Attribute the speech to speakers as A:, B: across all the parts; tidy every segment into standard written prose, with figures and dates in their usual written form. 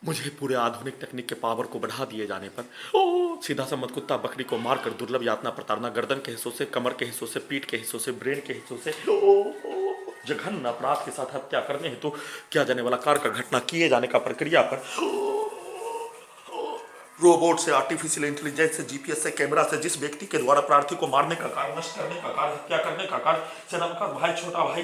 A: मुझे पूरे आधुनिक तकनीक के पावर को बढ़ा दिए जाने पर सीधा सा मत कुत्ता बकरी को मारकर दुर्लभ यातना प्रताड़ना गर्दन के हिस्सों से, कमर के हिस्सों से, पीठ के हिस्सों से, ब्रेन के हिस्सों से जघन्य अपराध के साथ हत्या करने हेतु किया जाने वाला कार्य का घटना किए जाने का प्रक्रिया पर रोबोट से, आर्टिफिशियल इंटेलिजेंस से, जीपीएस से, कैमरा से जिस व्यक्ति के द्वारा प्रार्थी को मारने का कार्य, नष्ट करने का कार्य, हत्या करने का कार्य, सेना का भाई, छोटा भाई,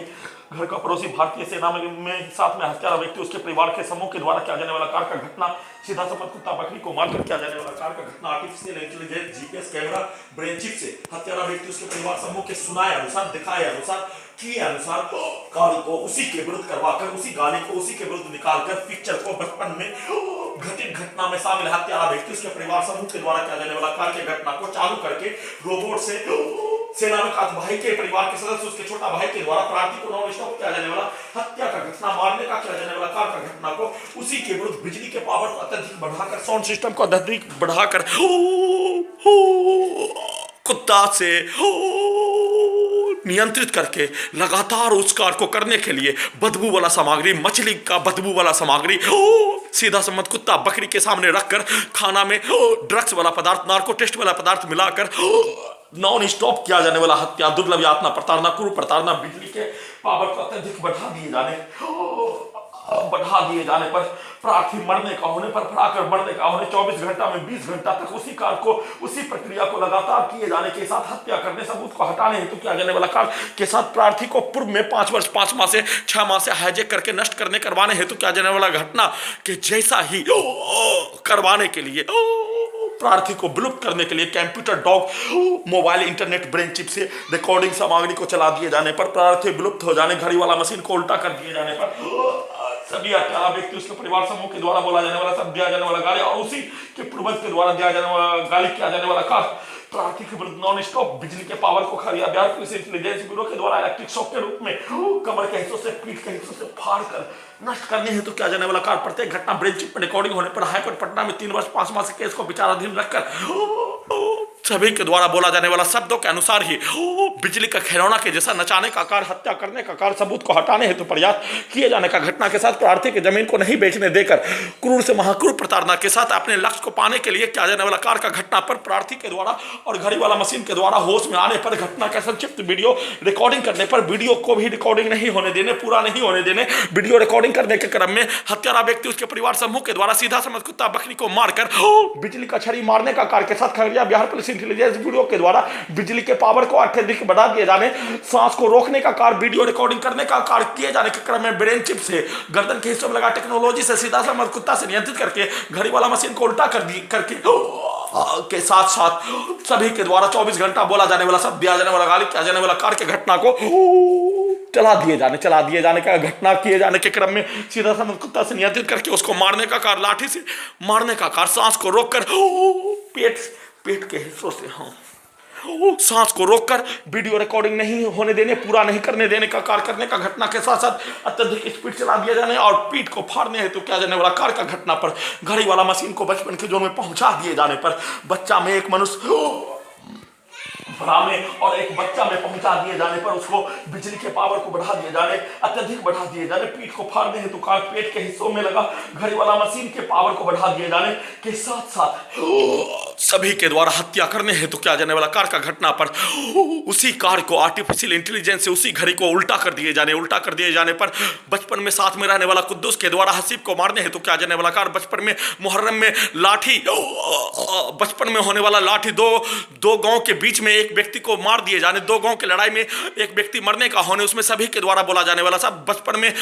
A: घर का पड़ोसी, भारतीय सेना में साथ में हत्यारा व्यक्ति, उसके परिवार के समूह के द्वारा किया जाने वाला कार्य का घटना, सीधा समझ कुत्ता बकरी को मारकर किया जाने वाला कार्य का घटना, artificial intelligence, GPS, camera, brain chip से हत्यारा व्यक्ति उसके परिवार समूह के सुनाए अनुसार, दिखाए अनुसार, किए अनुसार कार्य को उसी के विरुद्ध करवाकर, उसी गाली को उसी के विरुद्ध निकालकर, पिक्चर को बचपन में घटित घटना में शामिल हत्यारा व्यक्ति उसके परिवार समूह के द्वारा किया जाने वाला कार्य की घटना को चालू करके रोबोट से सेना में भाई के परिवार के सदस्य उसके छोटा भाई के द्वारा प्रार्थी को नॉन स्टॉप किया जाने वाला हत्या का घटना, मारने का किया जाने वाला कार्य का घटना को उसी के विरुद्ध बिजली के पावर को अत्यधिक बढ़ाकर, साउंड सिस्टम को अत्यधिक बढ़ाकर कुत्ता से नियंत्रित करके लगातार उस कार्य को करने के लिए बदबू वाला सामग्री, मछली का बदबू वाला सामग्री सीधा सम्मत कुत्ता बकरी के सामने रखकर खाना में ड्रग्स वाला पदार्थ, नार्को टेस्ट वाला पदार्थ मिलाकर नॉन स्टॉप किया जाने वाला हत्या, दुर्लभ यातना प्रताड़ना, क्रूर प्रताड़ना, बिजली के पावर को अत्यधिक बढ़ा दिए जाने पर प्रार्थी मरने का होने पर, फराकर मरने का होने 24 घंटा में 20 घंटा तक उसी कार्य को, उसी प्रक्रिया को लगातार किए जाने के साथ हत्या करने, सबूत को हटाने हेतु किया जाने वाला कार्य के साथ प्रार्थी को पूर्व में 5 वर्ष 5 माह से 6 माह से हाईजेक करके नष्ट करने करवाने हेतु किया जाने वाला घटना के जैसा ही करवाने के लिए प्रार्थी को विलुप्त करने के लिए computer dog, mobile, internet, brain chip से रिकॉर्डिंग सामग्री को चला दिए जाने पर, प्रार्थी विलुप्त हो जाने, घड़ी वाला मशीन को उल्टा कर दिए जाने पर सभी हत्यारा व्यक्ति उसके परिवार समूह के द्वारा बोला जाने वाला, सब दिया जाने वाला गाली और उसी के पूर्वज के द्वारा दिया जाने वाला गाली किया जाने वाला कार्य प्रार्थी के विरुद्ध नॉन स्टॉप बिजली के पावर को खरिया बिहार पुलिस इंटेलिजेंस ब्यूरो के द्वारा इलेक्ट्रिक शॉक के रूप में कमर के हिस्सों से, पीठ के हिस्सों से फाड़ कर नष्ट करने हेतु किया जाने वाला कार्य। प्रत्येक घटना ब्रेन चिप में रिकॉर्डिंग होने पर हाईकोर्ट पटना में 3 वर्ष 5 माह से केस को विचाराधीन रखकर सभी के द्वारा बोला जाने वाला शब्दों के अनुसार ही बिजली का खिलौना के जैसा नचाने का कार्य, हत्या करने का कार्य, सबूत को हटाने हेतु प्रयास किए जाने का घटना के साथ प्रार्थी की जमीन को नहीं बेचने देकर क्रूर से महाक्रूर प्रताड़ना के साथ अपने लक्ष्य को पाने के लिए किया जाने वाला कार्य का घटना पर प्रार्थी के द्वारा और घड़ी वाला मशीन के द्वारा होश में आने पर घटना का संक्षिप्त वीडियो रिकॉर्डिंग करने पर वीडियो को भी रिकॉर्डिंग नहीं होने देने, पूरा नहीं होने देने, वीडियो रिकॉर्डिंग करने के क्रम में हत्यारा व्यक्ति उसके परिवार समूह के द्वारा सीधा समझ कुत्ता बकरी को मारकर बिजली का छड़ी मारने का कार्य के साथ Khagaria Bihar police intelligence bureau के द्वारा बिजली के पावर को अत्यधिक बढ़ा दिए जाने, सांस को रोकने का कार्य, वीडियो रिकॉर्डिंग करने का कार्य किए जाने के क्रम में ब्रेन चिप से गर्दन के हिस्सों में लगा टेक्नोलॉजी से सीधा समझ कुत्ता से नियंत्रित करके घड़ी वाला मशीन को उल्टा करके के साथ साथ सभी के द्वारा 24 घंटा बोला जाने वाला, सब दिया जाने वाला गाली किया जाने वाला कार्य के घटना को चला दिए जाने का घटना किए जाने के क्रम में सीधा समझ कुत्ता से नियंत्रित करके उसको मारने का कार्य, लाठी से मारने का कार्य, सांस को रोककर पेट के हिस्सों से सांस को रोककर वीडियो रिकॉर्डिंग नहीं होने देने, पूरा नहीं करने देने का कार्य करने का घटना के साथ साथ अत्यधिक स्पीड चला दिया जाने और पीठ को फाड़ने हेतु किया जाने वाला कार्य का घटना पर घड़ी वाला मशीन को बचपन के जोन में पहुंचा दिए जाने पर बच्चा में एक मनुष्य बड़ा में और एक बच्चा में पहुंचा दिए जाने पर उसको बिजली के पावर को बढ़ा दिए जाने, अत्यधिक बढ़ा दिए जाने, पीठ को फाड़ने हेतु कार्य पेट के हिस्सों में लगा घड़ी वाला मशीन के पावर को बढ़ा दिए जाने के साथ साथ सभी के द्वारा हत्या करने हेतु किया जाने वाला कार्य का घटना पर उसी कार्य को आर्टिफिशियल इंटेलिजेंस से उसी घड़ी को उल्टा कर दिए जाने पर बचपन में साथ में रहने वाला कुद्दूस के द्वारा हसीब को मारने हेतु किया जाने वाला कार्य, बचपन में मुहर्रम में लाठी, बचपन में होने वाला लाठी, दो गांव के बीच में एक व्यक्ति को मार दिए जाने, 2 गांव की लड़ाई में एक व्यक्ति मरने का होने, उसमें सभी के द्वारा बोला जाने वाला सब, बचपन में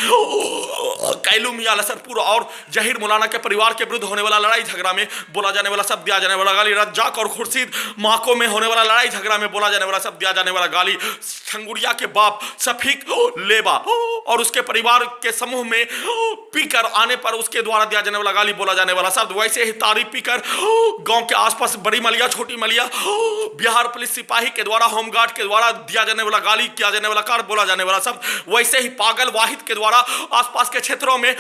A: कैलू मियां लसरपुर और जहीर मौलाना के परिवार के विरुद्ध होने वाला लड़ाई झगड़ा में बोला जाने वाला सब, दिया जाने वाला गाली, रज्जाक और खुर्शीद माको में होने वाला लड़ाई झगड़ा में बोला जाने वाला सब, दिया जाने वाला गाली, छंगुड़िया के बाप सफीक लेबा और उसके परिवार के समूह में पीकर आने पर उसके द्वारा दिया जाने वाला गाली, बोला जाने वाला शब्द, वैसे ही तारी पीकर गांव के आसपास बड़ी मलिया, छोटी मलिया, बिहार पुलिस सिपाही के द्वारा, होमगार्ड के द्वारा दिया जाने वाला गाली, किया जाने वाला कार्य, बोला जाने वाला शब्द, वैसे ही पागल वाहिद के द्वारा आसपास के क्षेत्रों में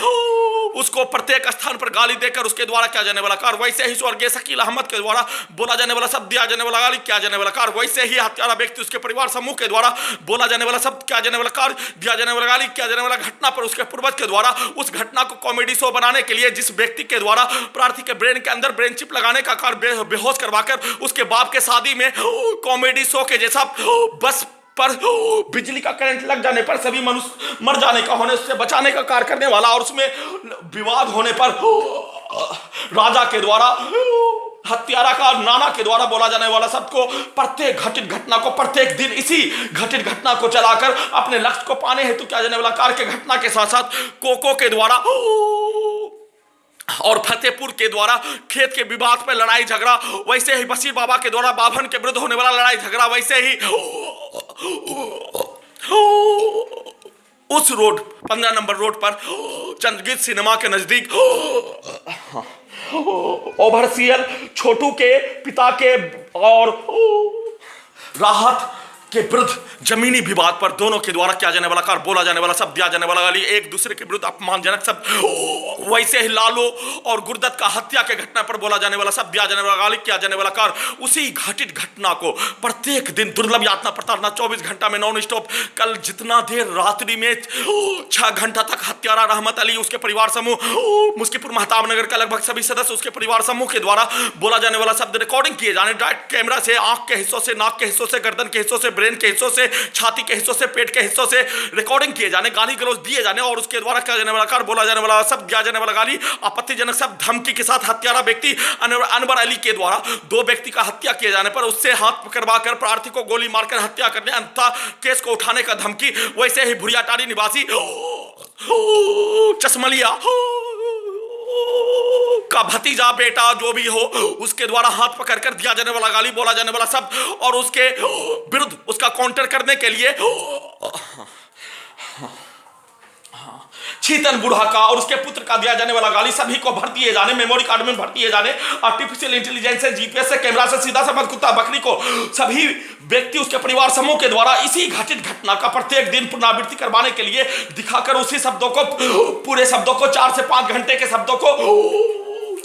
A: उसको प्रत्येक स्थान पर गाली देकर उसके द्वारा किया जाने वाला कार्य, वैसे ही स्वर्गीय शकील अहमद के द्वारा द्वारा बोला जाने वाला शब्द, दिया जाने वाला गाली, किया जाने वाला कार्य, वैसे ही हत्यारा व्यक्ति उसके परिवार समूह के द्वारा बोला जाने वाला शब्द, किया जाने वाला कार्य, दिया जाने वाला गाली, किया जाने वाला घटना पर उसके पूर्वज के द्वारा उस घटना को कॉमेडी शो बनाने के लिए जिस व्यक्ति के द्वारा प्रार्थी के ब्रेन के अंदर ब्रेन चिप लगाने का कार्य बेहोश करवाकर उसके बाप के शादी में कॉमेडी शो के जैसा बस पर बिजली का करंट लग जाने पर सभी मनुष्य मर जाने का होने से बचाने का कार्य करने वाला और उसमें विवाद होने पर राजा के द्वारा हत्यारा का नाना के द्वारा बोला जाने वाला शब्द को प्रत्येक घटित घटना को प्रत्येक दिन इसी घटित घटना को चलाकर अपने लक्ष्य को पाने हेतु किया जाने वाला कार्य के घटना के साथ साथ कोको के द्वारा और फतेहपुर के द्वारा खेत के विवाद पर लड़ाई झगड़ा, वैसे ही बशीर बाबा के द्वारा बाभन के विरुद्ध होने वाला लड़ाई झगड़ा, वैसे ही उस रोड 15 नंबर रोड पर चंद्रगीत सिनेमा के नजदीक ओवरसीएल छोटू के पिता के और राहत के विरुद्ध जमीनी विवाद पर दोनों के द्वारा किया जाने वाला कार्य, बोला जाने वाला शब्द, दिया जाने वाला गाली, एक दूसरे के विरुद्ध अपमानजनक शब्द, वैसे ही लालू और गुरदत्त का हत्या के घटना पर बोला जाने वाला शब्द, दिया जाने वाला गाली, किया जाने वाला कार्य, उसी घटित घटना को प्रत्येक दिन दुर्लभ यातना प्रताड़ना 24 घंटा में नॉन स्टॉप, कल जितना देर रात्रि में 6 घंटा तक हत्यारा रहमत अली उसके परिवार समूह मुस्कीपुर महताब नगर का लगभग सभी सदस्य उसके परिवार समूह के द्वारा बोला जाने वाला शब्द रिकॉर्डिंग किए जाने, डायरेक्ट कैमरा से आंख के हिस्सों से, नाक के हिस्सों से, गर्दन के हिस्सों से, ब्रेन के हिस्सों से, छाती के हिस्सों से, पेट के हिस्सों से रिकॉर्डिंग किए जाने, गाली गलौज दिए जाने और उसके द्वारा किया जाने वाला कार्य, बोला जाने वाला शब्द, दिया जाने वाला गाली, आपत्तिजनक शब्द, धमकी के साथ हत्यारा व्यक्ति अनवर अली के द्वारा 2 व्यक्ति का हत्या किए जाने पर उससे हाथ पकड़वाकर प्रार्थी को गोली मारकर हत्या करने अंततः केस को उठाने का धमकी, वैसे ही भुरियाटारी निवासी चश्मलिया का भतीजा बेटा जो भी हो उसके द्वारा हाथ पकड़कर दिया जाने वाला गाली, बोला जाने वाला शब्द और उसके विरुद्ध उसका काउंटर करने के लिए शीतल बूढ़ा का और उसके पुत्र का दिया जाने वाला गाली, सभी को भर दिए जाने, मेमोरी कार्ड में भर दिए जाने, आर्टिफिशियल इंटेलिजेंस से, जीपीएस से, कैमरा से सीधा समझ कुत्ता बकरी को सभी व्यक्ति उसके परिवार समूह के द्वारा इसी घटित घटना का प्रत्येक दिन पुनरावृत्ति करवाने के लिए दिखाकर उसी शब्दों को, पूरे शब्दों को 4 से 5 घंटे के शब्दों को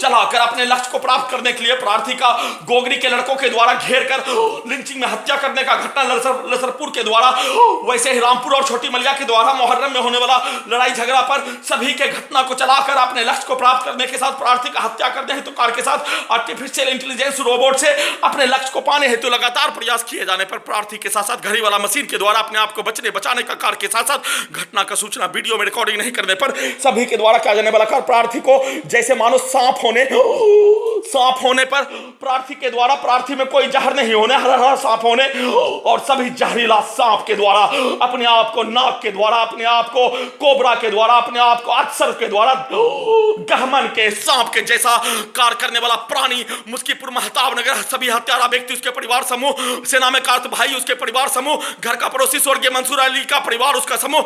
A: चलाकर अपने लक्ष्य को प्राप्त करने के लिए प्रार्थी का गोगरी के लड़कों के द्वारा घेर कर लिंचिंग में हत्या करने का घटना लसरपुर के द्वारा, वैसे ही रामपुर और छोटी मलिया के द्वारा मुहर्रम में होने वाला लड़ाई झगड़ा पर सभी के घटना को चलाकर अपने लक्ष्य को प्राप्त करने के साथ प्रार्थी का हत्या करने हेतु कार्य के साथ आर्टिफिशियल इंटेलिजेंस रोबोट से अपने लक्ष्य को पाने हेतु लगातार प्रयास किए जाने पर प्रार्थी के साथ साथ घड़ी वाला मशीन के द्वारा अपने आप को बचाने का कार्य के साथ साथ घटना का सूचना वीडियो में रिकॉर्डिंग नहीं करने पर सभी के द्वारा किया जाने वाला कार्य, प्रार्थी को जैसे मानो सांप होने पर प्रार्थी के द्वारा प्रार्थी में कोई जहर नहीं होने, हर सांप होने और सभी जहरीला सांप के द्वारा अपने आप को नाक के द्वारा, अपने आप को कोबरा के द्वारा, अपने आप को अक्सर के द्वारा गहमन के सांप के जैसा कार्य करने वाला प्राणी मुस्कीपुर महताब नगर सभी हत्यारा व्यक्ति उसके परिवार समूह, सेना में कार्त भाई उसके परिवार समूह, घर का पड़ोसी स्वर्गीय मंसूर अली का परिवार उसका समूह,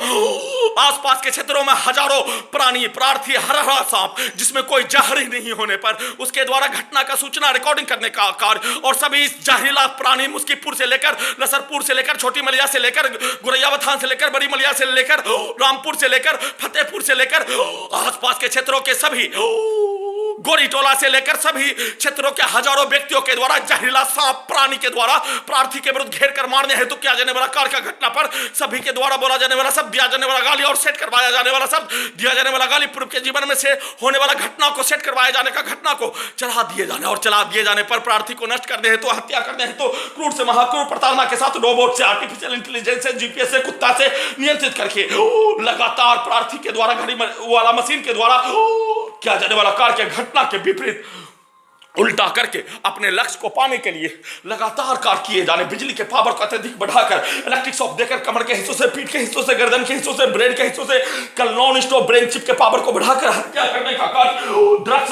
A: आसपास के क्षेत्रों में हजारों प्राणी प्रार्थी हर सांप जिसमें कोई जहर ही नहीं होने पर उसके द्वारा घटना का सूचना रिकॉर्डिंग करने का कार्य और सभी जहरीला प्राणी मुस्कीपुर से लेकर लसरपुर से लेकर छोटी मलिया से लेकर गुरैयावथान से लेकर बड़ी मलिया से लेकर रामपुर से लेकर फतेहपुर से लेकर आसपास के क्षेत्रों के सभी गोरी टोला से लेकर सभी क्षेत्रों के हजारों व्यक्तियों के द्वारा जहरीला सांप प्राणी के द्वारा प्रार्थी के विरुद्ध घेर कर मारने हेतु किया जाने वाला कार्य का घटना पर सभी के द्वारा बोला जाने वाला शब्द, दिया जाने वाला गाली और सेट करवाया जाने वाला शब्द, दिया जाने वाला गाली, पूर्व के जीवन में से होने वाला घटना को सेट करवाए जाने का घटना को चढ़ा दिए जाने और चला दिए जाने पर प्रार्थी को नष्ट करने हेतु, हत्या करने हेतु क्रूर से महाक्रूर प्रताड़ना के साथ रोबोट से, आर्टिफिशियल इंटेलिजेंस से, जीपीएस से, कुत्ता से नियंत्रित करके लगातार प्रार्थी के द्वारा घड़ी वाला मशीन के द्वारा किया जाने वाला कार्य के घटना के विपरीत उल्टा करके अपने लक्ष्य को पाने के लिए लगातार कार्य किए जाने, बिजली के पावर को अत्यधिक बढ़ाकर इलेक्ट्रिक शॉक देकर कमर के हिस्सों से, पीठ के हिस्सों से, गर्दन के हिस्सों से, ब्रेन के हिस्सों से कल नॉन स्टॉप ब्रेन चिप के पावर को बढ़ाकर हत्या करने का कार्य, ड्रग्स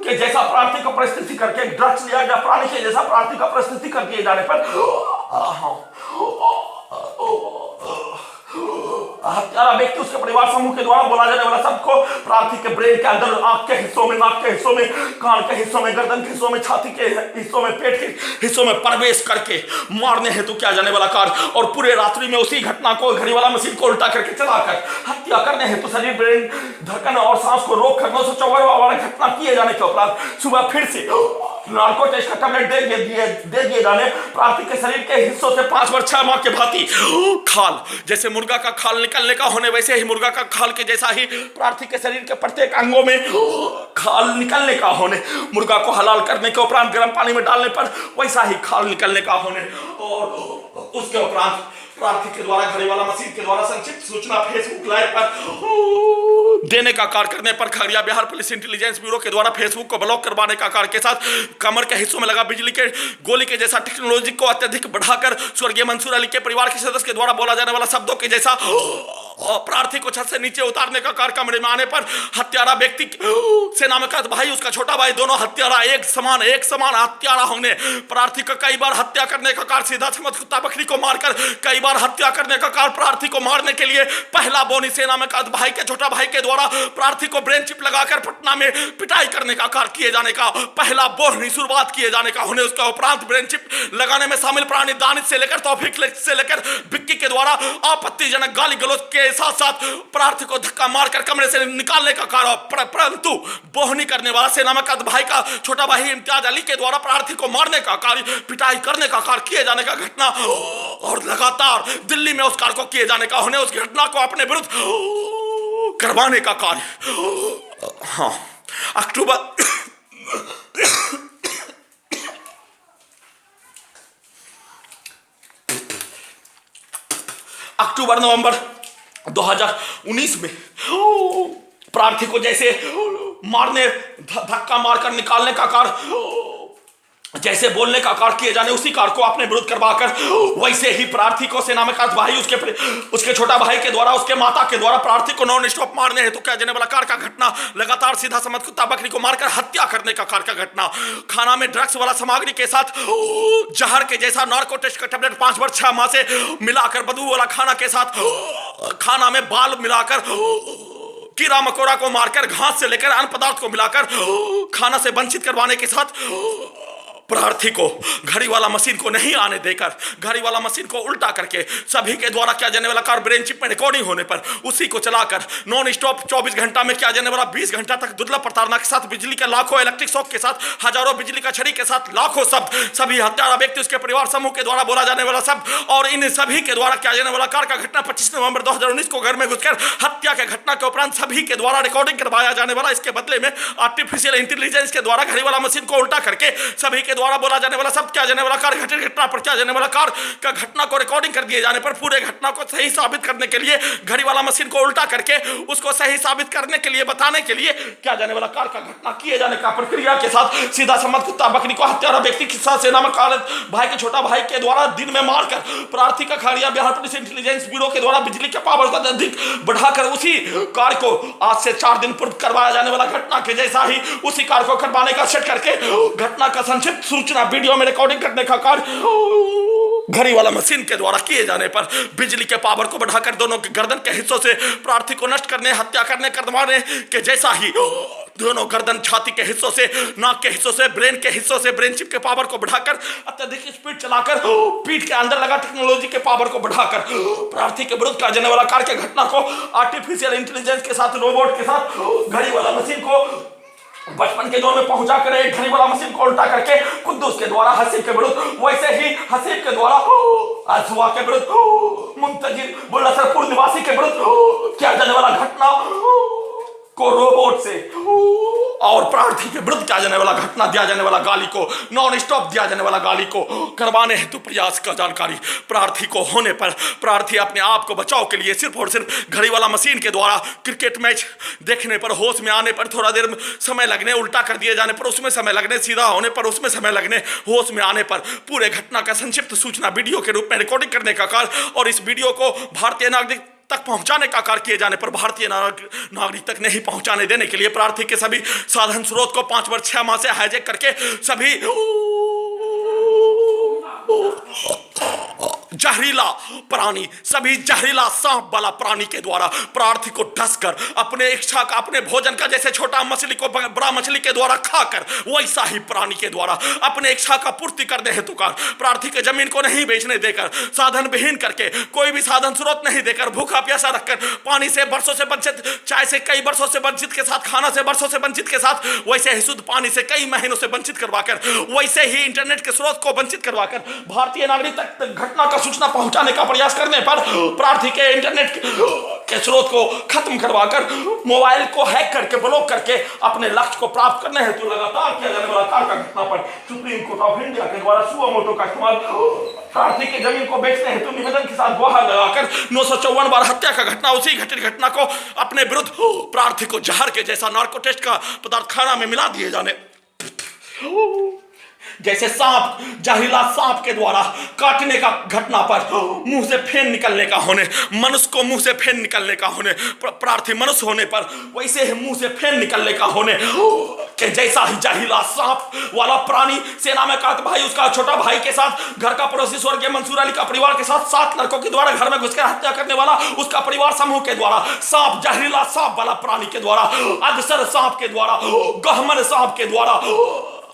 A: के जैसा प्रार्थी को परिस्थिति करके ड्रग्स लिया गया प्राणी के जैसा प्रार्थी का परिस्थिति कर दिए जाने पर हत्यारा व्यक्ति उसके परिवार समूह के द्वारा बोला जाने वाला सबको प्रार्थी के ब्रेन के अंदर, आंख के हिस्सों में, नाक के हिस्सों में, कान के हिस्सों में, गर्दन के हिस्सों में, छाती के हिस्सों में, पेट के हिस्सों में प्रवेश करके मारने हेतु किया जाने वाला कार्य और पूरे रात्रि में उसी घटना को घड़ी वाला मशीन को उल्टा करके चलाकर हत्या करने हेतु शरीर, ब्रेन, धड़कन और सांस को रोक कर 954 वाला घटना किए जाने के उपरांत सुबह फिर से नार्को टेस्ट का टैबलेट दे दिए जाने, प्रार्थी के शरीर के हिस्सों से 5 वर्ष 6 माह के भांति खाल, जैसे मुर्गा का खाल निकलने का होने वैसे ही मुर्गा का खाल के जैसा ही प्रार्थी के शरीर के प्रत्येक अंगों में खाल निकलने का होने, मुर्गा को हलाल करने के उपरांत गर्म पानी में डालने पर वैसा ही खाल निकलने का होने, और उसके उपरांत प्रार्थी के द्वारा घड़ी वाला मशीन के द्वारा संक्षिप्त सूचना फेसबुक लाइव पर देने का कार्य करने पर Khagaria Bihar police intelligence bureau के द्वारा फेसबुक को ब्लॉक करवाने का कार्य के साथ कमर के हिस्सों में लगा बिजली के गोली के जैसा टेक्नोलॉजी को अत्यधिक बढ़ाकर स्वर्गीय मंसूर अली के परिवार के सदस्य के द्वारा बोला जाने वाला शब्दों के जैसा प्रार्थी को छत से नीचे उतारने का कार्य कमरे में आने पर हत्यारा व्यक्ति से नामकत भाई उसका छोटा भाई दोनों हत्यारा एक समान हत्यारा होने, प्रार्थी का कई बार हत्या करने का कार्य सीधा समझ कुत्ता बकरी को मारकर कई बार हत्या करने का कार्य प्रार्थी को मारने के लिए पहला बोनी सेना में कद भाई के छोटा भाई के द्वारा प्रार्थी को ब्रेन चिप लगाकर पटना में पिटाई करने का कार्य किए जाने का पहला बोहनी शुरुआत किए जाने का होने, उसके उपरांत ब्रेन चिप लगाने में शामिल प्राणी दानिश से लेकर तौफीक से लेकर विक्की के द्वारा आपत्तिजनक गाली गलौज के साथ साथ प्रार्थी को धक्का मारकर कमरे से निकालने का कार्य, परंतु बोहनी करने वाला सेना में कद भाई का छोटा भाई इम्तियाज अली के द्वारा प्रार्थी को मारने का कार्य, पिटाई करने का कार्य किए जाने का घटना और लगातार दिल्ली में उस कार्य को किए जाने का होने, उस घटना को अपने विरुद्ध करवाने का कार्य। हाँ, अक्टूबर नवंबर 2019 में प्रार्थी को जैसे मारने धक्का मारकर निकालने का कार्य, जैसे बोलने का कार्य किए जाने उसी कार्य को अपने विरुद्ध करवाकर वैसे ही प्रार्थी को सेना में काज भाई उसके छोटा भाई के द्वारा उसके माता के द्वारा प्रार्थी को नॉन स्टॉप मारने हेतु किया जाने वाला कार्य का घटना, लगातार सीधा समझ कुत्ता बकरी को मारकर हत्या करने का कार्य का घटना, खाना में ड्रग्स वाला सामग्री के साथ जहर के जैसा नार्को टेस्ट का टैबलेट 5 वर्ष 6 माह से मिलाकर बदबू वाला खाना के साथ खाना में बाल मिलाकर कीड़ा मकोड़ा को मारकर घास से लेकर अन्य पदार्थ को मिलाकर खाना से वंचित करवाने के साथ प्रार्थी को घड़ी वाला मशीन को नहीं आने देकर घड़ी वाला मशीन को उल्टा करके सभी के द्वारा किया जाने वाला कार्य ब्रेन चिप में रिकॉर्डिंग होने पर उसी को चलाकर नॉन स्टॉप 24 घंटा में किया जाने वाला 20 घंटा तक दुर्लभ प्रताड़ना के साथ बिजली के लाखों इलेक्ट्रिक शॉक के साथ हजारों बिजली का छड़ी के साथ लाखों शब्द सभी हत्यारा व्यक्ति उसके परिवार समूह के द्वारा बोला जाने वाला शब्द और इन सभी के द्वारा किया जाने वाला कार्य का घटना 25 नवंबर 2019 को घर में घुसकर हत्या के घटना के उपरांत सभी के द्वारा रिकॉर्डिंग करवाया जाने वाला, इसके बदले में आर्टिफिशियल इंटेलिजेंस के द्वारा घड़ी वाला मशीन को उल्टा करके सभी के द्वारा बोला जाने वाला शब्द, किया जाने वाला कार्य, घटित घटना पर किया जाने वाला कार्य का घटना को रिकॉर्डिंग कर दिए जाने पर पूरे घटना को सही साबित करने के लिए घड़ी वाला मशीन को उल्टा करके उसको सही साबित करने के लिए बताने के लिए किया जाने वाला कार्य का घटना किए जाने का प्रक्रिया के साथ सीधा समझ कुत्ता बकरी को हत्यारा व्यक्ति के साथ सेना में कार्यरत भाई के छोटा भाई के द्वारा दिन में मारकर प्रार्थी का Khagaria Bihar police intelligence bureau के द्वारा बिजली के पावर को अधिक बढ़ाकर उसी कार्य को आज से 4 दिन पूर्व करवाया जाने वाला घटना के जैसा ही उसी कार्य को करवाने का सेट करके घटना का संक्षिप्त सूचना वीडियो में रिकॉर्डिंग करने का कार्य घड़ी वाला मशीन के द्वारा किए जाने पर बिजली के पावर को बढ़ाकर दोनों के गर्दन के हिस्सों से प्रार्थी को नष्ट करने, हत्या करने, करवाने के जैसा ही दोनों गर्दन, छाती के हिस्सों से, नाक के हिस्सों से, ब्रेन के हिस्सों से ब्रेन चिप के पावर को बढ़ाकर अत्यधिक स्पीड चलाकर पीठ के अंदर लगा टेक्नोलॉजी के पावर को बढ़ाकर प्रार्थी के विरुद्ध किया जाने वाला कार्य के घटना को आर्टिफिशियल इंटेलिजेंस के साथ, रोबोट के साथ घड़ी वाला मशीन को बचपन के दौर में पहुंचा कर एक घड़ी वाला मशीन को उल्टा करके कुद्दूस के द्वारा हसीब के विरुद्ध, वैसे ही हसीब के द्वारा अजवा के विरुद्ध, मुंतजिर बुल्लसरपुर निवासी के विरुद्ध किया जाने वाला घटना को रोबोट से और प्रार्थी के विरुद्ध किया जाने वाला घटना, दिया जाने वाला गाली को, नॉन स्टॉप दिया जाने वाला गाली को करवाने हेतु प्रयास का जानकारी प्रार्थी को होने पर प्रार्थी अपने आप को बचाव के लिए सिर्फ और सिर्फ घड़ी वाला मशीन के द्वारा क्रिकेट मैच देखने पर, होश में आने पर थोड़ा देर समय लगने, उल्टा कर दिए जाने पर उसमें समय लगने, सीधा होने पर उसमें समय लगने, होश में आने पर पूरे घटना का संक्षिप्त सूचना वीडियो के रूप में रिकॉर्डिंग करने का कार्य और इस वीडियो को भारतीय नागरिक तक पहुंचाने का कार्य किए जाने पर भारतीय नागरिक तक नहीं पहुंचाने देने के लिए प्रार्थी के सभी साधन स्रोत को 5 वर्ष 6 माह से हाईजैक करके सभी
B: जहरीला प्राणी, सभी जहरीला सांप वाला प्राणी के द्वारा प्रार्थी को डसकर अपने इच्छा का, अपने भोजन का, जैसे छोटा मछली को बड़ा मछली के द्वारा खाकर, वैसा ही प्राणी के द्वारा अपने इच्छा का पूर्ति करने हेतु कर प्रार्थी के जमीन को नहीं बेचने देकर, साधन विहीन करके, कोई भी साधन स्रोत नहीं देकर, भूखा प्यासा रखकर, पानी से वर्षों से वंचित, चाय से कई वर्षों से वंचित के साथ, खाना से वर्षों से वंचित के साथ, वैसे ही शुद्ध पानी से कई महीनों से वंचित करवाकर, वैसे ही इंटरनेट के स्रोत को वंचित करवाकर, भारतीय नागरिक तक घटना का सूचना पहुंचाने का प्रयास करने पर प्रार्थी के इंटरनेट के स्रोत को खत्म करवाकर, मोबाइल को हैक करके, ब्लॉक करके अपने लक्ष्य को प्राप्त करने हेतु लगातार किया जाने वाला कार्य का घटना पर सुप्रीम कोर्ट ऑफ इंडिया के द्वारा सुओ मोटो का इस्तेमाल प्रार्थी की जमीन को बेचने हेतु निवेदन के साथ गुहार लगाकर 954 बार हत्या का घटना, उसी घटित घटना को अपने विरुद्ध प्रार्थी को जहर के जैसा नार्को टेस्ट का पदार्थ खाना में मिला दिए जाने, जैसे सांप, जहरीला सांप के द्वारा काटने का घटना पर मुंह से फेन निकलने का होने, मनुष्य को मुंह से फेन निकलने का होने, प्रार्थी मनुष्य होने पर वैसे ही मुंह से फेन निकलने का होने कि जैसा ही जहरीला सांप वाला प्राणी सेना में काट भाई, उसका छोटा भाई के साथ, घर का पड़ोसी स्वर्गीय मंसूर अली का परिवार के साथ 7 लड़कों के द्वारा घर में घुसकर हत्या करने वाला उसका परिवार समूह के द्वारा, सांप, जहरीला सांप वाला प्राणी के द्वारा, अग्सर सांप के द्वारा, गहमन सांप के द्वारा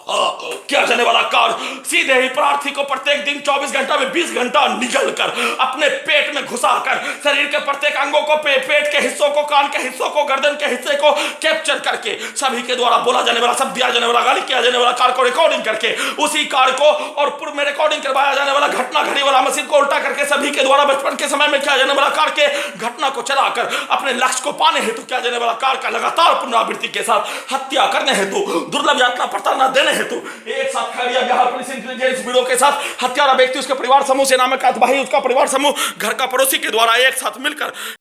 B: किया जाने वाला कार्य सीधे ही प्रार्थी को प्रत्येक दिन 24 घंटा में 20 घंटा निगलकर अपने पेट में घुसाकर शरीर के प्रत्येक अंगों को, पेट के हिस्सों को, कान के हिस्सों को, गर्दन के हिस्से को कैप्चर करके सभी के द्वारा बोला जाने वाला, सब दिया जाने वाला, गाली किया जाने वाला कार्य को रिकॉर्डिंग करके, उसी कार्य को और पूर्व में रिकॉर्डिंग करवाया जाने वाला घटना घड़ी वाला मशीन को उल्टा करके सभी के द्वारा बचपन के समय में किया जाने वाला कार्य के घटना को चलाकर अपने लक्ष्य को पाने हेतु किया जाने वाला कार्य का लगातार पुनरावृत्ति के साथ हत्या करने हेतु, दुर्लभ यातना प्रताड़ना देने हेतु एक साथ Khagaria Bihar police intelligence bureau के साथ हत्यारा व्यक्ति, उसके परिवार समूह, सेना में कात भाई, उसका परिवार समूह, घर का पड़ोसी के द्वारा एक साथ मिलकर